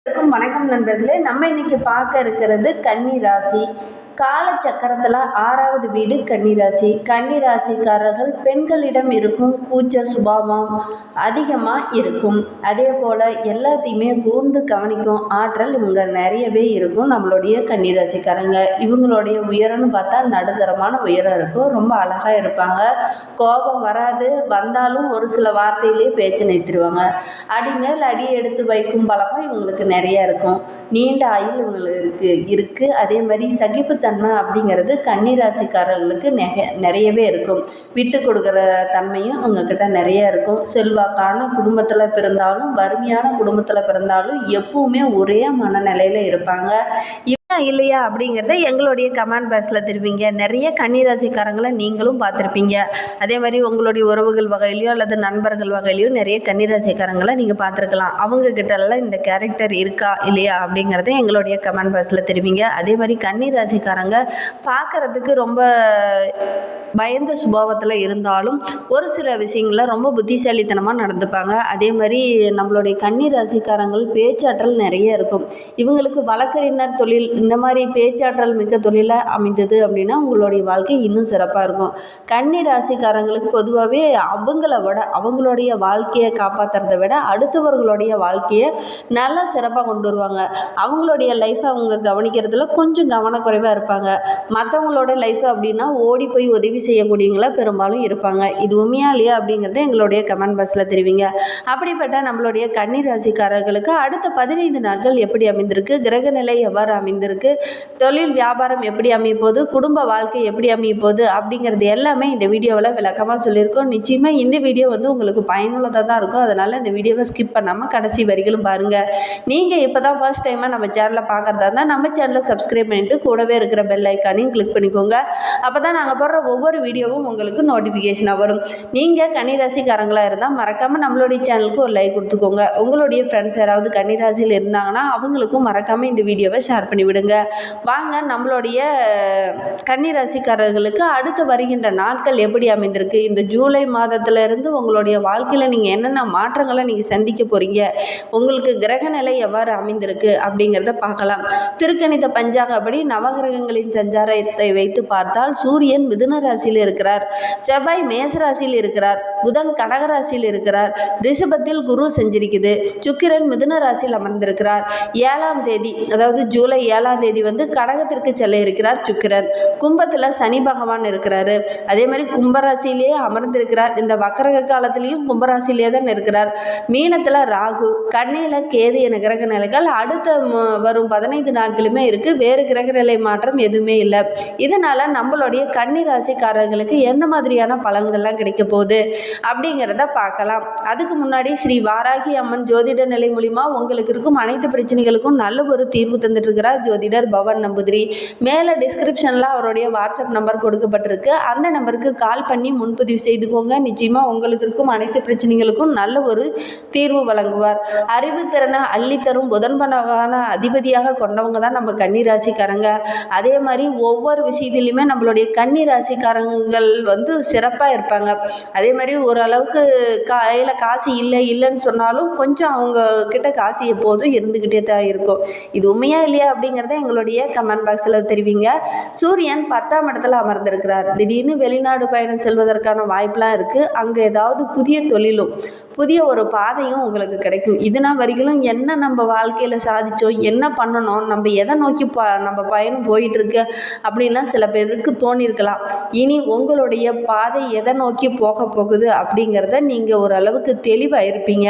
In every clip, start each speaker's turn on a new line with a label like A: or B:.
A: வணக்கம் நண்பர்களே. நம்ம இன்னைக்கு பார்க்க இருக்கிறது கன்னி ராசி. காலச்சக்கரத்தில் 6வது வீடு கன்னி ராசி. கன்னி ராசிக்காரர்கள் பெண்களிடம் இருக்கும் கூச்ச சுபாவம் அதிகமாக இருக்கும். அதே போல் எல்லாத்தையுமே கூர்ந்து கவனிக்கும் ஆற்றல் இவங்க நிறையவே இருக்கும். நம்மளுடைய கன்னி ராசிக்காரங்க இவங்களுடைய உயரம்னு பார்த்தா நடுத்தரமான உயரம் இருக்கும். ரொம்ப அழகாக இருப்பாங்க. கோபம் வராது, வந்தாலும் ஒரு சில வார்த்தையிலே பேச்சு நிறுத்திடுவாங்க. அடிமேல் அடி எடுத்து வைக்கும் பழக்கம் இவங்களுக்கு நிறைய இருக்கும். நீண்ட ஆயுள் இவங்களுக்கு இருக்குது. அதே மாதிரி சகிப்புத்தன்மை அப்படிங்கிறது கன்னி ராசிக்காரர்களுக்கு நிறையவே இருக்கும். விட்டு கொடுக்குற தன்மையும் உங்ககிட்ட நிறைய இருக்கும். செல்வாக்கான குடும்பத்தில் பிறந்தாலும் வறுமையான குடும்பத்தில் பிறந்தாலும் எப்பவுமே ஒரே மனநிலையில் இருப்பாங்க. இல்லையா அப்படிங்கிறத எங்களுடைய கமெண்ட் பாக்ஸில் தெரிவிங்க. நிறைய கன்னிராசிக்காரங்களை நீங்களும் பார்த்துருப்பீங்க. அதே மாதிரி உங்களுடைய உறவுகள் வகையிலையோ அல்லது நண்பர்கள் வகையிலையோ நிறைய கன்னிராசிக்காரங்களை நீங்கள் பார்த்துருக்கலாம். அவங்கக்கிட்டலாம் இந்த கேரக்டர் இருக்கா இல்லையா அப்படிங்கிறத எங்களுடைய கமெண்ட் பாக்ஸில் தெரிவிங்க. அதே மாதிரி கன்னிராசிக்காரங்க பார்க்குறதுக்கு ரொம்ப பயந்த சுபாவத்தில் இருந்தாலும் ஒரு சில விஷயங்களில் ரொம்ப புத்திசாலித்தனமாக நடந்துப்பாங்க. அதே மாதிரி நம்மளுடைய கன்னிராசிக்காரங்கள் பேச்சாற்றல் நிறைய இருக்கும். இவங்களுக்கு வழக்கறிஞர் தொழில் இந்த மாதிரி பேச்சாற்றல் மிக்க தொழிலை அமைந்தது அப்படின்னா உங்களுடைய வாழ்க்கை இன்னும் சிறப்பாக இருக்கும். கன்னி ராசிக்காரங்களுக்கு பொதுவாகவே அவங்களுடைய வாழ்க்கையை காப்பாற்றுறத விட அடுத்தவர்களுடைய வாழ்க்கையை நல்லா சிறப்பாக கொண்டு வருவாங்க. அவங்களுடைய லைஃப்பை அவங்க கவனிக்கிறதுல கொஞ்சம் கவனக்குறைவாக இருப்பாங்க. மற்றவங்களோட லைஃப் அப்படின்னா ஓடி போய் உதவி செய்யக்கூடியவங்களா பெரும்பாலும் இருப்பாங்க. இது உண்மையா இல்லையா அப்படிங்கிறத எங்களுடைய கமெண்ட் பாக்ஸில் தெரிவிங்க. அப்படிப்பட்ட நம்மளுடைய கன்னி ராசிக்காரர்களுக்கு அடுத்த 15 நாட்கள் எப்படி அமைந்திருக்கு, கிரக நிலை எவ்வாறு அமைந்திருக்கு, தொழில் வியாபாரம் எப்படி அமையப்போகுது, குடும்ப வாழ்க்கை எப்படி அமையப்போகுது அப்படிங்கிறது எல்லாமே இந்த வீடியோவில் விளக்கமாக சொல்லியிருக்கோம். நிச்சயமாக இந்த வீடியோ உங்களுக்கு பயனுள்ளதாக தான் இருக்கும். அதனால் இந்த வீடியோவை ஸ்கிப் பண்ணாமல் கடைசி வரிகளும் பாருங்கள். நீங்கள் இப்போ தான் ஃபர்ஸ்ட் டைமாக நம்ம சேனலை பார்க்குறதா இருந்தால் நம்ம சேனலை சப்ஸ்கிரைப் பண்ணிவிட்டு கூடவே இருக்கிற பெல் ஐக்கானையும் கிளிக் பண்ணிக்கோங்க. அப்போ தான் நாங்கள் போடுற ஒவ்வொரு வீடியோவும் உங்களுக்கு நோட்டிஃபிகேஷனாக வரும். நீங்கள் கன்னிராசிக்காரங்களாக இருந்தால் மறக்காமல் நம்மளுடைய சேனலுக்கு ஒரு லைக் கொடுத்துக்கோங்க. உங்களுடைய ஃப்ரெண்ட்ஸ் யாராவது கன்னிராசியில் இருந்தாங்கன்னா அவங்களுக்கும் மறக்காமல் இந்த வீடியோவை ஷேர் பண்ணி விடுங்க. வாங்க நம்மளுடைய கன்னிராசிக்காரர்களுக்கு அடுத்து வருகின்ற நாட்கள் எப்படி அமைந்திருக்கு, இந்த ஜூலை மாதத்திலிருந்து உங்களுடைய வாழ்க்கையில் நீங்கள் என்னென்ன மாற்றங்களை நீங்கள் சந்திக்க போகிறீங்க, உங்களுக்கு கிரக நிலை எவ்வாறு அமைந்திருக்கு அப்படிங்கிறத பார்க்கலாம். திருக்கணித பஞ்சாங்கப்படி நவகிரகங்களின் சஞ்சாரத்தை வைத்து பார்த்தால் சூரியன் மிதுன ராசியில் இருக்கிறார், செவ்வாய் மேச ராசியில் இருக்கிறார், புதன் கடக ராசியில் இருக்கிறார், ரிஷபத்தில் குரு செஞ்சிருக்குது, சுக்கிரன் மிதுன ராசியில் அமர்ந்திருக்கிறார். 7ஆம் தேதி அதாவது ஜூலை 7ஆம் தேதி கடகத்திற்கு செல்ல இருக்கிறார் சுக்கிரன். கும்பத்தில் சனி பகவான் இருக்கிறாரு. அதே மாதிரி கும்பராசிலேயே அமர்ந்திருக்கிறார். இந்த வக்கரக காலத்திலையும் கும்பராசிலேயே தான் இருக்கிறார். மீனத்தில் ராகு, கன்னியில் கேது என கிரக நிலைகள் அடுத்த வரும் 15 நாட்களுமே இருக்கு. வேறு கிரக நிலை மாற்றம் எதுவுமே இல்லை. இதனால நம்மளுடைய கன்னி ராசிக்காரர்களுக்கு எந்த மாதிரியான பலன்கள்லாம் கிடைக்க போகுது அப்படிங்கிறத பார்க்கலாம். அதுக்கு முன்னாடி ஸ்ரீ வாராகி அம்மன் ஜோதிட நிலை மூலிமா உங்களுக்கு இருக்கும் அனைத்து பிரச்சனைகளுக்கும் நல்ல ஒரு தீர்வு தந்துட்டு இருக்கிறார் ஜோதிடர் பவன் நம்பூதிரி. மேலே டிஸ்கிரிப்ஷனில் அவருடைய வாட்ஸ்அப் நம்பர் கொடுக்கப்பட்டிருக்கு. அந்த நம்பருக்கு கால் பண்ணி முன்பதிவு செய்துக்கோங்க. நிச்சயமாக உங்களுக்கு இருக்கும் அனைத்து பிரச்சனைகளுக்கும் நல்ல ஒரு தீர்வு வழங்குவார். அறிவுத்திறனை அள்ளித்தரும் புதன்பனவான அதிபதியாக கொண்டவங்க தான் நம்ம கன்னி ராசிக்காரங்க. அதே மாதிரி ஒவ்வொரு விஷயத்திலையுமே நம்மளுடைய கன்னி ராசிக்காரங்கள் சிறப்பாக இருப்பாங்க. அதே மாதிரி ஓரளவுக்கு கையில் காசு இல்லைன்னு சொன்னாலும் கொஞ்சம் அவங்க கிட்ட காசு எப்போதும் இருந்துக்கிட்டே தான் இருக்கும். இது உண்மையா இல்லையா அப்படிங்கிறத எங்களுடைய கமெண்ட் பாக்ஸில் தெரிவிங்க. சூரியன் 10ஆம் இடத்துல அமர்ந்திருக்கிறார். திடீர்னு வெளிநாடு பயணம் செல்வதற்கான வாய்ப்பெலாம் இருக்குது. அங்கே ஏதாவது புதிய தொழிலும் புதிய ஒரு பாதையும் உங்களுக்கு கிடைக்கும். இதுனா வரைக்கும் என்ன நம்ம வாழ்க்கையில் சாதித்தோம், என்ன பண்ணணும், நம்ம எதை நோக்கி நம்ம பயணம் போயிட்டுருக்கு அப்படின்லாம் சில பேருக்கு தோணியிருக்கலாம். இனி உங்களுடைய பாதை எதை நோக்கி போக போகுது அப்படிங்கிறத நீங்கள் ஓரளவுக்கு தெளிவாக இருப்பீங்க.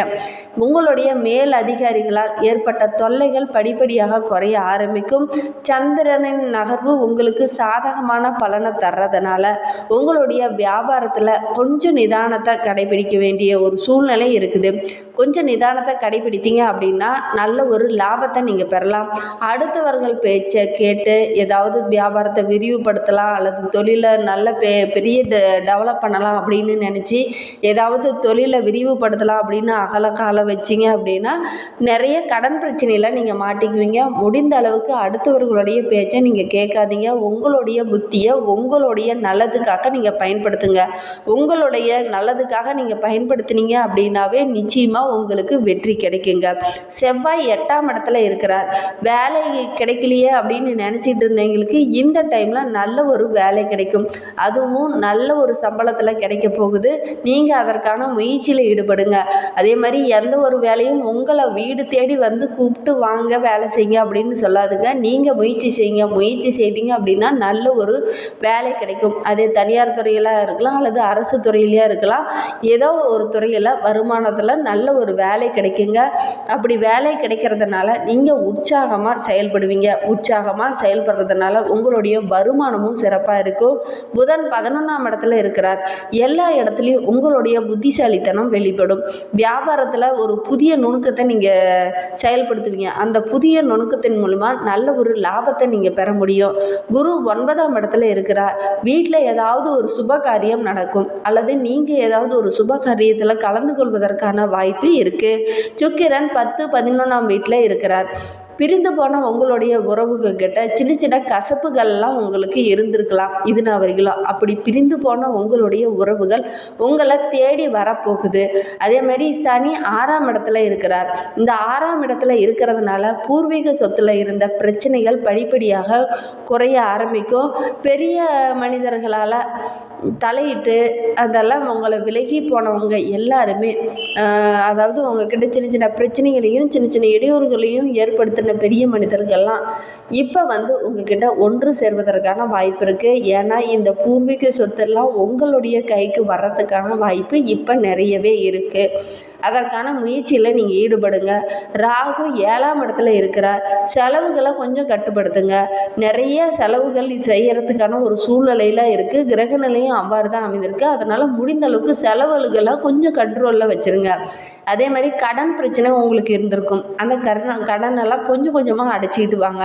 A: உங்களுடைய மேல் அதிகாரிகளால் ஏற்பட்ட தொல்லைகள் படிப்படியாக குறைய ஆரம்பிக்கும். சந்திரனின் நகர்வு உங்களுக்கு சாதகமான பலனை தர்றதுனால உங்களுடைய வியாபாரத்தில் கொஞ்சம் நிதானத்தை கடைபிடிக்க வேண்டிய ஒரு சூழ்நிலை இருக்குது. கொஞ்சம் நிதானத்தை கடைபிடித்தீங்க அப்படின்னா நல்ல ஒரு லாபத்தை நீங்கள் பெறலாம். அடுத்தவர்கள் பேச்சை கேட்டு ஏதாவது வியாபாரத்தை விரிவுபடுத்தலாம் அல்லது தொழிலை நல்ல பெரிய டெவலப் பண்ணலாம் அப்படின்னு நினச்சி ஏதாவது தொழிலை விரிவுபடுத்தலாம் அப்படின்னு கால வச்சிங்க அப்படின்னா நிறைய கடன் பிரச்சனையில் நீங்கள் மாட்டிக்குவீங்க. முடிந்த அளவுக்கு அடுத்தவர்களுடைய பேச்சை நீங்கள் கேட்காதீங்க. உங்களுடைய புத்தியை உங்களுடைய நல்லதுக்காக நீங்கள் பயன்படுத்துங்க. உங்களுடைய நல்லதுக்காக நீங்கள் பயன்படுத்தினீங்க அப்படின்னாவே நிச்சயமாக உங்களுக்கு வெற்றி கிடைக்குங்க. செவ்வாய் 8ஆம் இடத்துல இருக்கிறார். வேலை கிடைக்கலையே அப்படின்னு நினச்சிட்டு இருந்தவங்களுக்கு இந்த டைமில் நல்ல ஒரு வேலை கிடைக்கும். அதுவும் நல்ல ஒரு சம்பளத்தில் கிடைக்க போகுது. நீங்கள் அதற்கான முயற்சியில் ஈடுபடுங்க. அதே மாதிரி எந்த ஒரு வேலையும் உங்களை வீடு தேடி வந்து கூப்பிட்டு வாங்க வேலை செய்யுங்க அப்படின்னு சொல்லாதுங்க. நீங்கள் முயற்சி செய்யுங்க. முயற்சி செய்தீங்க அப்படின்னா நல்ல ஒரு வேலை கிடைக்கும். அதே தனியார் துறையில் இருக்கலாம் அல்லது அரசு துறையிலேயே இருக்கலாம். ஏதோ ஒரு துறையில் வருமானத்தில் நல்ல ஒரு வேலை கிடைக்குங்க. அப்படி வேலை கிடைக்கிறதுனால நீங்கள் உற்சாகமாக செயல்படுவீங்க. உற்சாகமாக செயல்படுறதுனால உங்களுடைய வருமானமும் சிறப்பாக இருக்கும். புதன் 11ஆம் இடத்துல இருக்கிறார். எல்லா இடத்துலையும் உங்களுடைய புத்திசாலித்தனம் வெளிப்படும். வியாபாரத்தில் ஒரு புதிய நுணுக்கத்தை நீங்கள் செயல்படுத்துவீங்க. அந்த புதிய நுணுக்கத்தின் மூலமாக நல்ல ஒரு லாபத்தை நீங்கள் பெற முடியும். குரு 9ஆம் இடத்துல இருக்கிறார். வீட்டில் ஏதாவது ஒரு சுப காரியம் நடக்கும் அல்லது நீங்கள் ஏதாவது ஒரு சுப காரியத்தில் கலந்து கொள்வதற்கான வாய்ப்பு இருக்குது. சுக்கிரன் 10, 11ஆம் வீட்டில் இருக்கிறார். பிரிந்து போன உங்களுடைய உறவுகள் கிட்ட சின்ன சின்ன கசப்புகள்லாம் உங்களுக்கு இருந்திருக்கலாம் இதுனா வரைக்கும். அப்படி பிரிந்து போன உங்களுடைய உறவுகள் உங்களை தேடி வரப்போகுது. அதே மாதிரி சனி 6ஆம் இடத்துல இருக்கிறார். இந்த 6ஆம் இடத்துல இருக்கிறதுனால பூர்வீக சொத்துல இருந்த பிரச்சனைகள் படிப்படியாக குறைய ஆரம்பிக்கும். பெரிய மனிதர்களால் தலையிட்டு அதெல்லாம் உங்களை விலகி போனவங்க எல்லாருமே அதாவது உங்ககிட்ட சின்ன சின்ன பிரச்சனைகளையும் சின்ன சின்ன இடையூறுகளையும் ஏற்படுத்தின பெரிய மனிதர்கள்லாம் இப்போ வந்து உங்ககிட்ட ஒன்று சேர்வதற்கான வாய்ப்பு இருக்குது. ஏன்னா இந்த பூர்வீக சொத்தெல்லாம் உங்களுடைய கைக்கு வர்றதுக்கான வாய்ப்பு இப்போ நிறையவே இருக்குது. அதற்கான முயற்சியில் நீங்கள் ஈடுபடுங்க. ராகு 7ஆம் இடத்துல இருக்கிறார். செலவுகளை கொஞ்சம் கட்டுப்படுத்துங்க. நிறைய செலவுகள் செய்யறதுக்கான ஒரு சூழ்நிலையில் இருக்குது. கிரக நிலையும் அவ்வாறு தான் அமைந்திருக்கு. அதனால் முடிந்த அளவுக்கு செலவுகளை கொஞ்சம் கண்ட்ரோலில் வச்சுருங்க. அதே மாதிரி கடன் பிரச்சனை உங்களுக்கு இருந்திருக்கும். அந்த கடனெல்லாம் கொஞ்சம் கொஞ்சமாக அடைச்சிக்கிட்டு வாங்க.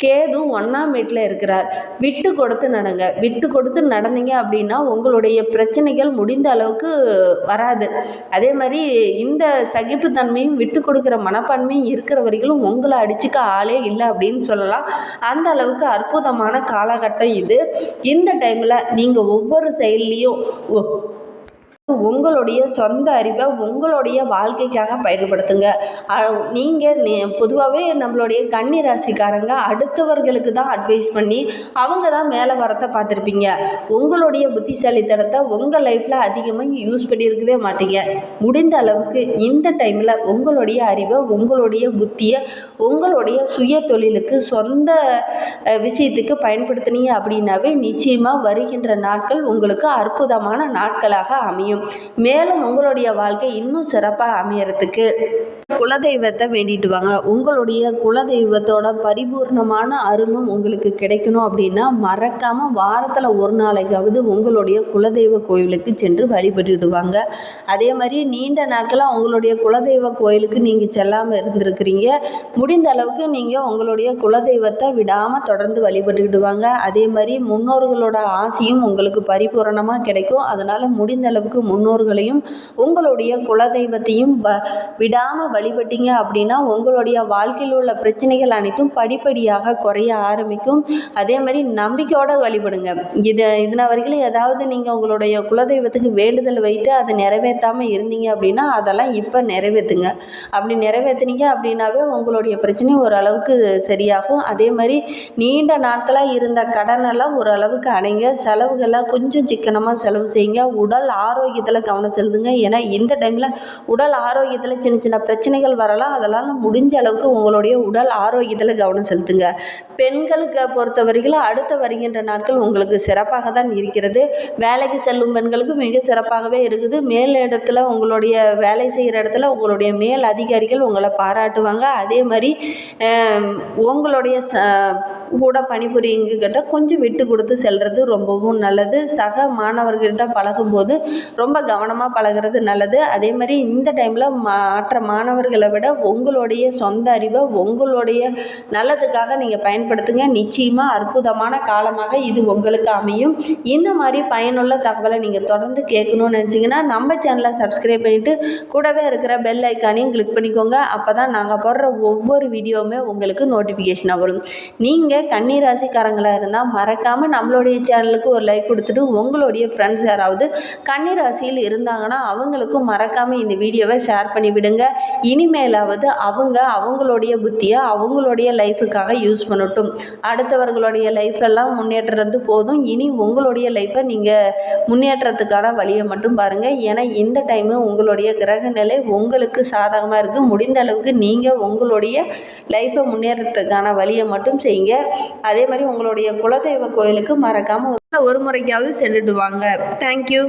A: கேது 1ஆம் வீட்டில் இருக்கிறார். விட்டு கொடுத்து நடங்க. விட்டு கொடுத்து நடந்தீங்க அப்படின்னா உங்களுடைய பிரச்சனைகள் முடிந்த அளவுக்கு வராது. அதே மாதிரி இந்த சகிப்புத்தன்மையும் விட்டு கொடுக்குற மனப்பான்மையும் இருக்கிற வரைக்கும் உங்களை அடிச்சுக்க ஆளே இல்லை அப்படின்னு சொல்லலாம். அந்த அளவுக்கு அற்புதமான காலகட்டம் இது. இந்த டைமில் நீங்கள் ஒவ்வொரு செயல்லையும் உங்களுடைய சொந்த அறிவை உங்களுடைய வாழ்க்கைக்காக பயன்படுத்துங்க. நீங்கள் பொதுவாகவே நம்மளுடைய கன்னி ராசிக்காரங்க அடுத்தவர்களுக்கு தான் அட்வைஸ் பண்ணி அவங்க தான் மேலே வரத்தை பார்த்துருப்பீங்க. உங்களுடைய புத்திசாலித்தனத்தை உங்கள் லைஃப்பில் அதிகமாக யூஸ் பண்ணியிருக்கவே மாட்டீங்க. முடிந்த அளவுக்கு இந்த டைமில் உங்களுடைய அறிவை உங்களுடைய புத்தியை உங்களுடைய சுய தொழிலுக்கு சொந்த விஷயத்துக்கு பயன்படுத்தினீங்க அப்படின்னாவே நிச்சயமாக வருகின்ற நாட்கள் உங்களுக்கு அற்புதமான நாட்களாக அமையும். மேலும் உங்களுடைய வாழ்க்கை இன்னும் சிறப்பாக அமையறதுக்கு குலதெய்வத்தை வேண்டிட்டு வாங்க. உங்களுடைய குலதெய்வத்தோட பரிபூர்ணமான அருளும் உங்களுக்கு கிடைக்கணும் அப்படின்னா மறக்காமல் வாரத்தில் ஒரு நாளைக்காவது உங்களுடைய குலதெய்வ கோயிலுக்கு சென்று வழிபட்டுடுவாங்க. அதே மாதிரி நீண்ட நாட்களாக உங்களுடைய குலதெய்வ கோயிலுக்கு நீங்கள் செல்லாமல் இருந்திருக்கிறீங்க. முடிந்த அளவுக்கு நீங்கள் உங்களுடைய குலதெய்வத்தை விடாமல் தொடர்ந்து வழிபட்டுக்கிடுவாங்க. அதே மாதிரி முன்னோர்களோட ஆசையும் உங்களுக்கு பரிபூரணமாக கிடைக்கும். அதனால் முடிந்த அளவுக்கு முன்னோர்களையும் உங்களுடைய குலதெய்வத்தையும் விடாமல் வழிபட்டீங்க அப்படின்னா உங்களுடைய வாழ்க்கையில் உள்ள பிரச்சனைகள் அனைத்தும் படிப்படியாக குறைய ஆரம்பிக்கும். அதே மாதிரி நம்பிக்கையோடு வழிபடுங்க. இதன வரைக்கும் ஏதாவது நீங்கள் உங்களுடைய குலதெய்வத்துக்கு வேண்டுதல் வைத்து அதை நிறைவேற்றாமல் இருந்தீங்க அப்படின்னா அதெல்லாம் இப்போ நிறைவேற்றுங்க. அப்படி நிறைவேற்றினீங்க அப்படின்னாவே உங்களுடைய பிரச்சனை ஓரளவுக்கு சரியாகும். அதே மாதிரி நீண்ட நாட்களாக இருந்த கடனெல்லாம் ஓரளவுக்கு அடைங்க. செலவுகள்லாம் கொஞ்சம் சிக்கனமாக செலவு செய்யுங்க. உடல் ஆரோக்கியத்தில் கவனம் செலுத்துங்க. ஏன்னா இந்த டைமில் உடல் ஆரோக்கியத்தில் சின்ன சின்ன பிரச்சனைகள் வரலாம். அதெல்லாம் முடிஞ்ச அளவுக்கு உங்களுடைய உடல் ஆரோக்கியத்தில் கவனம் செலுத்துங்க. பெண்களுக்கு பொறுத்த வரைக்கும் அடுத்த வருகின்ற நாட்கள் உங்களுக்கு சிறப்பாக தான் இருக்கிறது. வேலைக்கு செல்லும் பெண்களுக்கு மிக சிறப்பாகவே இருக்குது. மேல் இடத்துல உங்களுடைய வேலை செய்கிற இடத்துல உங்களுடைய மேல் அதிகாரிகள் உங்களை பாராட்டுவாங்க. அதே மாதிரி உங்களுடைய கூட பணிபுரியவங்கக்கிட்ட கொஞ்சம் விட்டு கொடுத்து செல்வது ரொம்பவும் நல்லது. சக மாணவர்கிட்ட பழகும்போது ரொம்ப கவனமாக பழகிறது நல்லது. அதே மாதிரி இந்த டைமில் மற்ற மாணவர்களை விட உங்களுடைய சொந்த அறிவை உங்களுடைய நல்லதுக்காக நீங்கள் பயன்படுத்துங்க. நிச்சயமாக அற்புதமான காலமாக இது உங்களுக்கு அமையும். இந்த மாதிரி பயனுள்ள தகவலை நீங்கள் தொடர்ந்து கேட்கணும்னு நினச்சிங்கன்னா நம்ம சேனலை சப்ஸ்கிரைப் பண்ணிவிட்டு கூடவே இருக்கிற பெல் ஐக்கானையும் கிளிக் பண்ணிக்கோங்க. அப்போ தான் நாங்கள் போடுற ஒவ்வொரு வீடியோவுமே உங்களுக்கு நோட்டிஃபிகேஷனாக வரும். நீங்கள் கன்னிராசிக்காரங்களாக இருந்தால் மறக்காமல் நம்மளுடைய சேனலுக்கு ஒரு லைக் கொடுத்துட்டு உங்களுடைய ஃப்ரெண்ட்ஸ் யாராவது கன்னிராசியில் இருந்தாங்கன்னா அவங்களுக்கும் மறக்காமல் இந்த வீடியோவை ஷேர் பண்ணி விடுங்க. இனிமேலாவது அவங்களுடைய புத்தியை அவங்களுடைய லைஃபுக்காக யூஸ் பண்ணட்டும். அடுத்தவர்களுடைய லைஃப்பெல்லாம் முன்னேற்றது போதும். இனி உங்களுடைய லைஃப்பை நீங்கள் முன்னேற்றத்துக்கான வழியை மட்டும் பாருங்கள். ஏன்னா இந்த டைமு உங்களுடைய கிரக நிலை உங்களுக்கு சாதகமாக இருக்குது. முடிந்த அளவுக்கு நீங்கள் உங்களுடைய லைஃப்பை முன்னேறத்துக்கான வழியை மட்டும் செய்யுங்க. அதே மாதிரி உங்களுடைய குலதெய்வ கோயிலுக்கு மறக்காமல் ஒரு முறைக்காவது சென்றுட்டு வாங்க. தேங்க்யூ.